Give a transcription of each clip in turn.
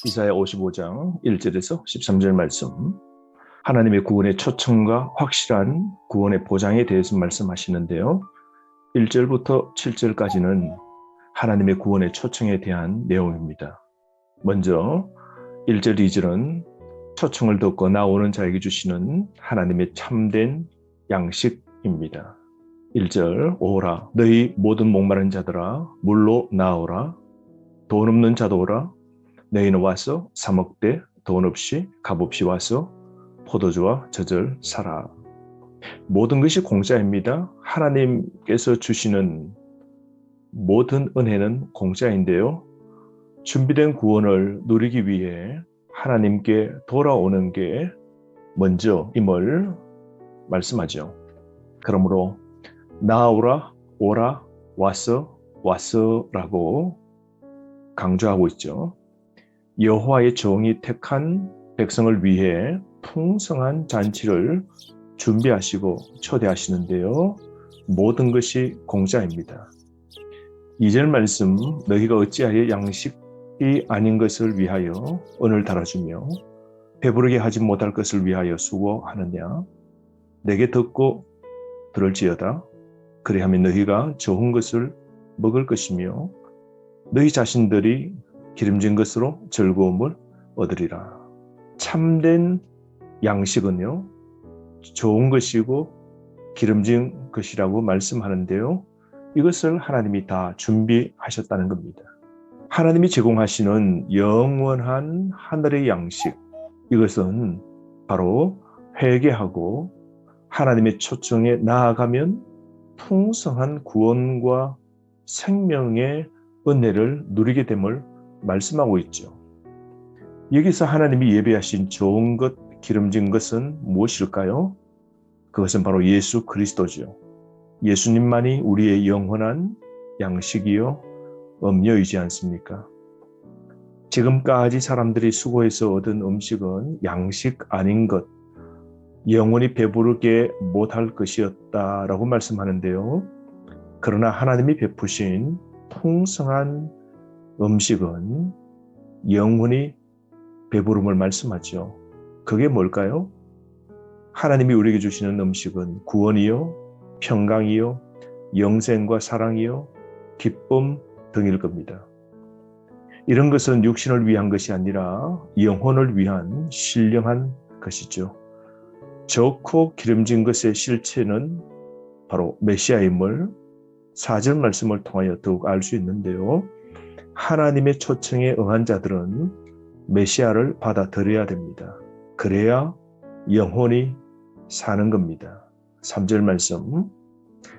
이사야 55장 1절에서 13절 말씀, 하나님의 구원의 초청과 확실한 구원의 보장에 대해서 말씀하시는데요. 1절부터 7절까지는 하나님의 구원의 초청에 대한 내용입니다. 먼저 1절, 2절은 초청을 듣고 나오는 자에게 주시는 하나님의 참된 양식입니다. 1절, 오라 너희 모든 목마른 자들아 물로 나오라, 돈 없는 자도 오라, 너희는 와서 사 먹되 돈 없이 값 없이 와서 포도주와 젖을 사라. 모든 것이 공짜입니다. 하나님께서 주시는 모든 은혜는 공짜인데요. 준비된 구원을 누리기 위해 하나님께 돌아오는 게 먼저임을 말씀하죠. 그러므로 나오라, 오라, 와서라고 강조하고 있죠. 여호와의 종이 택한 백성을 위해 풍성한 잔치를 준비하시고 초대하시는데요. 모든 것이 공짜입니다. 2절 말씀, 너희가 어찌하여 양식이 아닌 것을 위하여 은을 달아주며 배부르게 하지 못할 것을 위하여 수고하느냐. 내게 듣고 들을지어다. 그리하면 너희가 좋은 것을 먹을 것이며 너희 자신들이 기름진 것으로 즐거움을 얻으리라. 참된 양식은요, 좋은 것이고 기름진 것이라고 말씀하는데요. 이것을 하나님이 다 준비하셨다는 겁니다. 하나님이 제공하시는 영원한 하늘의 양식, 이것은 바로 회개하고 하나님의 초청에 나아가면 풍성한 구원과 생명의 은혜를 누리게 됨을 말씀하고 있죠. 여기서 하나님이 예배하신 좋은 것, 기름진 것은 무엇일까요? 그것은 바로 예수 그리스도죠. 예수님만이 우리의 영원한 양식이요 음료이지 않습니까? 지금까지 사람들이 수고해서 얻은 음식은 양식 아닌 것, 영원히 배부르게 못할 것이었다라고 말씀하는데요. 그러나 하나님이 베푸신 풍성한 음식은 영원히 배부름을 말씀하죠. 그게 뭘까요? 하나님이 우리에게 주시는 음식은 구원이요, 평강이요, 영생과 사랑이요, 기쁨 등일 겁니다. 이런 것은 육신을 위한 것이 아니라 영혼을 위한 신령한 것이죠. 좋고 기름진 것의 실체는 바로 메시아임을 4절 말씀을 통하여 더욱 알 수 있는데요. 하나님의 초청에 응한 자들은 메시아를 받아들여야 됩니다. 그래야 영혼이 사는 겁니다. 3절 말씀,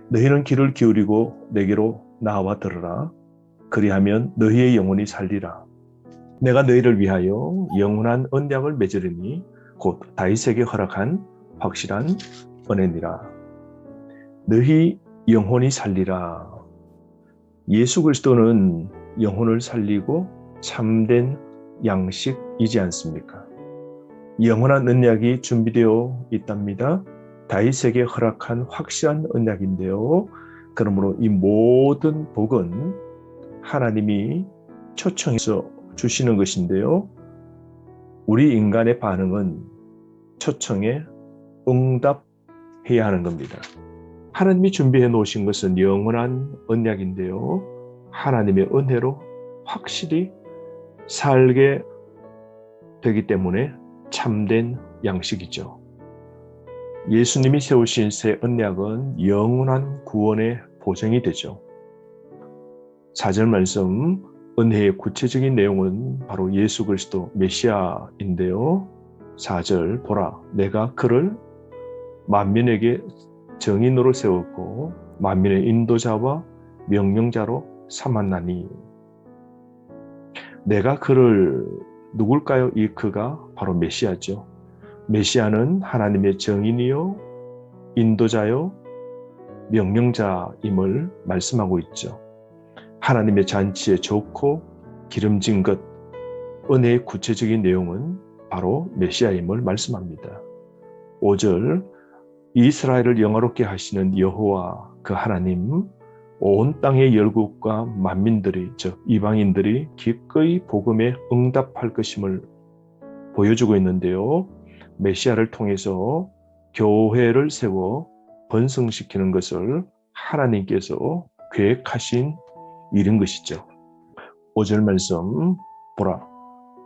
너희는 귀를 기울이고 내게로 나와 들으라. 그리하면 너희의 영혼이 살리라. 내가 너희를 위하여 영원한 언약을 맺으리니 곧 다윗에게 허락한 확실한 은혜니라. 너희 영혼이 살리라. 예수 그리스도는 영혼을 살리고 참된 양식이지 않습니까? 영원한 언약이 준비되어 있답니다. 다윗에게 허락한 확실한 언약인데요. 그러므로 이 모든 복은 하나님이 초청해서 주시는 것인데요. 우리 인간의 반응은 초청에 응답해야 하는 겁니다. 하나님이 준비해 놓으신 것은 영원한 언약인데요. 하나님의 은혜로 확실히 살게 되기 때문에 참된 양식이죠. 예수님이 세우신 새 언약은 영원한 구원의 보장이 되죠. 4절 말씀, 은혜의 구체적인 내용은 바로 예수 그리스도 메시아인데요. 4절, 보라 내가 그를 만민에게 정인으로 세웠고 만민의 인도자와 명령자로 삼았나니. 내가 그를, 누굴까요? 이 그가 바로 메시아죠. 메시아는 하나님의 정인이요 인도자요 명령자임을 말씀하고 있죠. 하나님의 잔치에 좋고 기름진 것, 은혜의 구체적인 내용은 바로 메시아임을 말씀합니다. 5절, 이스라엘을 영화롭게 하시는 여호와 그 하나님, 온 땅의 열국과 만민들이, 즉 이방인들이 기꺼이 복음에 응답할 것임을 보여주고 있는데요. 메시아를 통해서 교회를 세워 번성시키는 것을 하나님께서 계획하신 일인 것이죠. 5절 말씀 보라,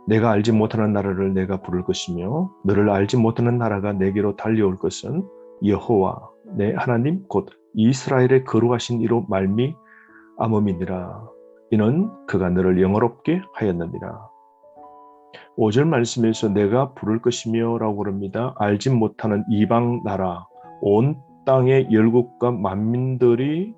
내가 알지 못하는 나라를 내가 부를 것이며 너를 알지 못하는 나라가 내게로 달려올 것은 여호와 내 하나님 곧 이스라엘의 거룩하신 이로 말미암음이니라. 이는 그가 너를 영화롭게 하였느니라. 5절 말씀에서 내가 부를 것이며 라고 그럽니다. 알지 못하는 이방 나라, 온 땅의 열국과 만민들이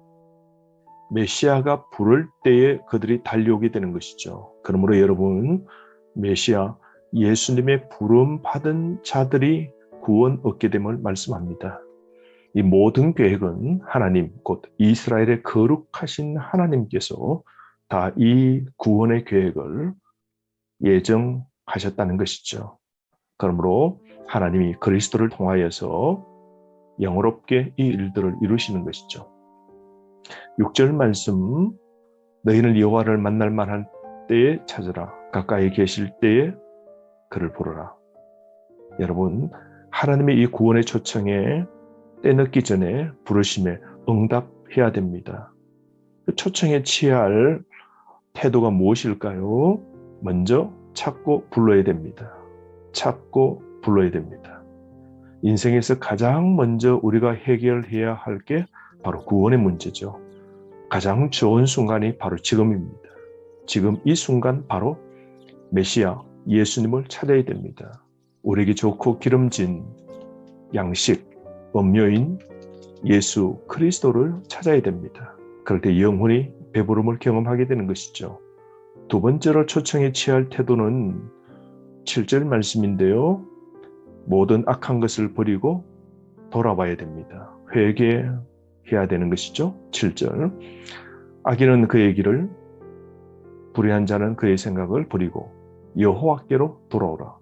메시아가 부를 때에 그들이 달려오게 되는 것이죠. 그러므로 여러분, 메시아 예수님의 부름 받은 자들이 구원 얻게 됨을 말씀합니다. 이 모든 계획은 하나님 곧 이스라엘의 거룩하신 하나님께서 다 이 구원의 계획을 예정하셨다는 것이죠. 그러므로 하나님이 그리스도를 통하여서 영원롭게 이 일들을 이루시는 것이죠. 6절 말씀, 너희는 여호와를 만날 만한 때에 찾으라. 가까이 계실 때에 그를 부르라. 여러분, 하나님의 이 구원의 초청에 때늦기 전에 부르심에 응답해야 됩니다. 그 초청에 취해야 할 태도가 무엇일까요? 먼저 찾고 불러야 됩니다. 찾고 불러야 됩니다. 인생에서 가장 먼저 우리가 해결해야 할 게 바로 구원의 문제죠. 가장 좋은 순간이 바로 지금입니다. 지금 이 순간 바로 메시아 예수님을 찾아야 됩니다. 우리에게 좋고 기름진 양식, 음료인 예수 그리스도를 찾아야 됩니다. 그럴 때 영혼이 배부름을 경험하게 되는 것이죠. 두 번째로 초청에 취할 태도는 7절 말씀인데요. 모든 악한 것을 버리고 돌아와야 됩니다. 회개해야 되는 것이죠. 7절. 악인은 그의 길을, 불의한 자는 그의 생각을 버리고 여호와께로 돌아오라.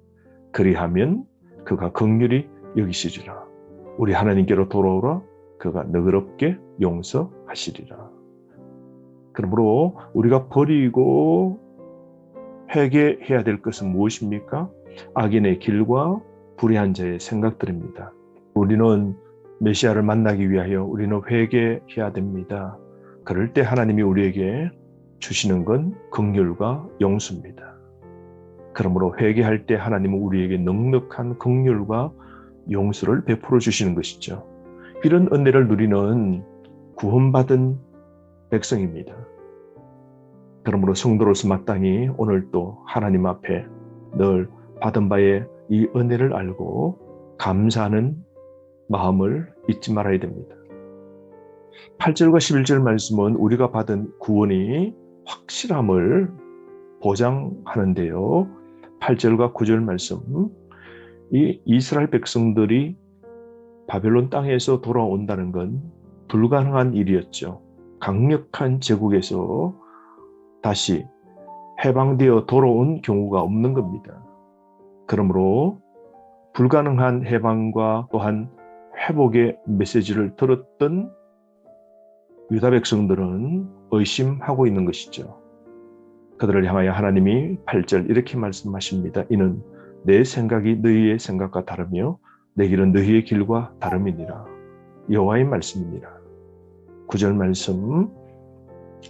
그리하면 그가 긍휼히 여기시리라. 우리 하나님께로 돌아오라. 그가 너그럽게 용서하시리라. 그러므로 우리가 버리고 회개해야 될 것은 무엇입니까? 악인의 길과 불의한 자의 생각들입니다. 우리는 메시아를 만나기 위하여 우리는 회개해야 됩니다. 그럴 때 하나님이 우리에게 주시는 건 긍휼과 용서입니다. 그러므로 회개할 때 하나님은 우리에게 넉넉한 긍휼과 용서를 베풀어 주시는 것이죠. 이런 은혜를 누리는 구원받은 백성입니다. 그러므로 성도로서 마땅히 오늘 또 하나님 앞에 늘 받은 바의 이 은혜를 알고 감사하는 마음을 잊지 말아야 됩니다. 8절과 11절 말씀은 우리가 받은 구원이 확실함을 보장하는데요. 8절과 9절 말씀, 이 이스라엘 백성들이 바벨론 땅에서 돌아온다는 건 불가능한 일이었죠. 강력한 제국에서 다시 해방되어 돌아온 경우가 없는 겁니다. 그러므로 불가능한 해방과 또한 회복의 메시지를 들었던 유다 백성들은 의심하고 있는 것이죠. 그들을 향하여 하나님이 8절 이렇게 말씀하십니다. 이는 내 생각이 너희의 생각과 다르며 내 길은 너희의 길과 다름이니라. 여호와의 말씀이니라. 9절 말씀,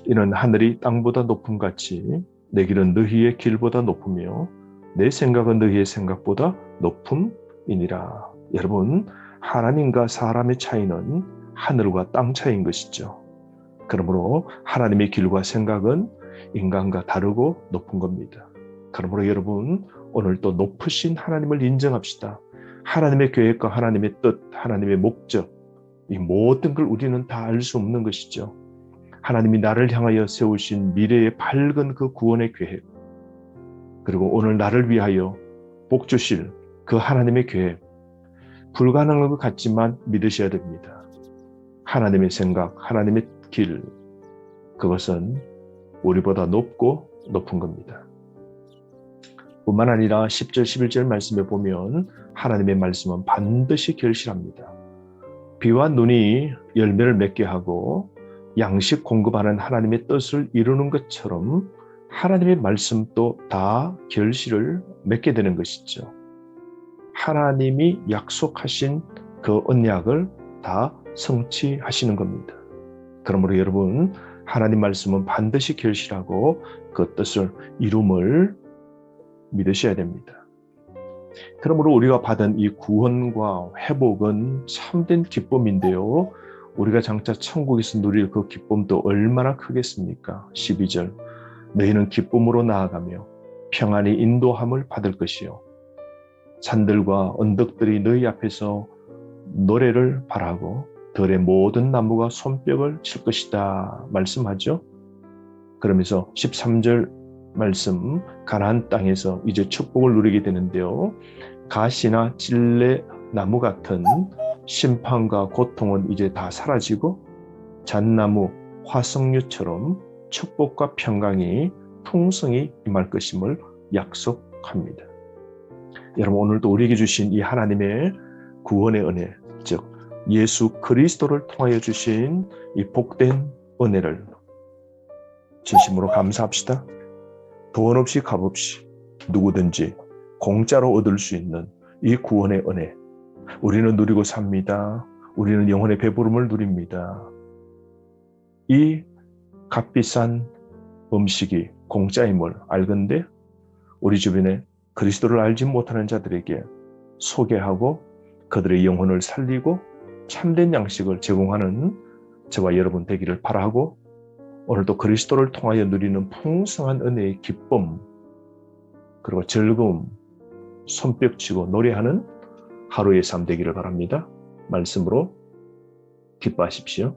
이는 하늘이 땅보다 높음같이 내 길은 너희의 길보다 높으며 내 생각은 너희의 생각보다 높음이니라. 여러분, 하나님과 사람의 차이는 하늘과 땅 차이인 것이죠. 그러므로 하나님의 길과 생각은 인간과 다르고 높은 겁니다. 그러므로 여러분, 오늘 또 높으신 하나님을 인정합시다. 하나님의 계획과 하나님의 뜻, 하나님의 목적, 이 모든 걸 우리는 다 알 수 없는 것이죠. 하나님이 나를 향하여 세우신 미래의 밝은 그 구원의 계획, 그리고 오늘 나를 위하여 복 주실 그 하나님의 계획, 불가능한 것 같지만 믿으셔야 됩니다. 하나님의 생각, 하나님의 길, 그것은 우리보다 높고 높은 겁니다. 뿐만 아니라 10절, 11절 말씀에 보면 하나님의 말씀은 반드시 결실합니다. 비와 눈이 열매를 맺게 하고 양식 공급하는 하나님의 뜻을 이루는 것처럼 하나님의 말씀도 다 결실을 맺게 되는 것이죠. 하나님이 약속하신 그 언약을 다 성취하시는 겁니다. 그러므로 여러분, 하나님 말씀은 반드시 결실하고 그 뜻을 이룸을 믿으셔야 됩니다. 그러므로 우리가 받은 이 구원과 회복은 참된 기쁨인데요. 우리가 장차 천국에서 누릴 그 기쁨도 얼마나 크겠습니까? 12절, 너희는 기쁨으로 나아가며 평안히 인도함을 받을 것이요 산들과 언덕들이 너희 앞에서 노래를 발하고 들의 모든 나무가 손뼉을 칠 것이다 말씀하죠. 그러면서 13절 말씀, 가나안 땅에서 이제 축복을 누리게 되는데요. 가시나 찔레 나무 같은 심판과 고통은 이제 다 사라지고 잣나무 화석류처럼 축복과 평강이 풍성히 임할 것임을 약속합니다. 여러분, 오늘도 우리에게 주신 이 하나님의 구원의 은혜, 즉 예수 그리스도를 통하여 주신 이 복된 은혜를 진심으로 감사합시다. 돈 없이 값 없이 누구든지 공짜로 얻을 수 있는 이 구원의 은혜, 우리는 누리고 삽니다. 우리는 영혼의 배부름을 누립니다. 이 값비싼 음식이 공짜임을 알건대 우리 주변에 그리스도를 알지 못하는 자들에게 소개하고 그들의 영혼을 살리고 참된 양식을 제공하는 저와 여러분 되기를 바라고, 오늘도 그리스도를 통하여 누리는 풍성한 은혜의 기쁨 그리고 즐거움 손뼉치고 노래하는 하루의 삶 되기를 바랍니다. 말씀으로 기뻐하십시오.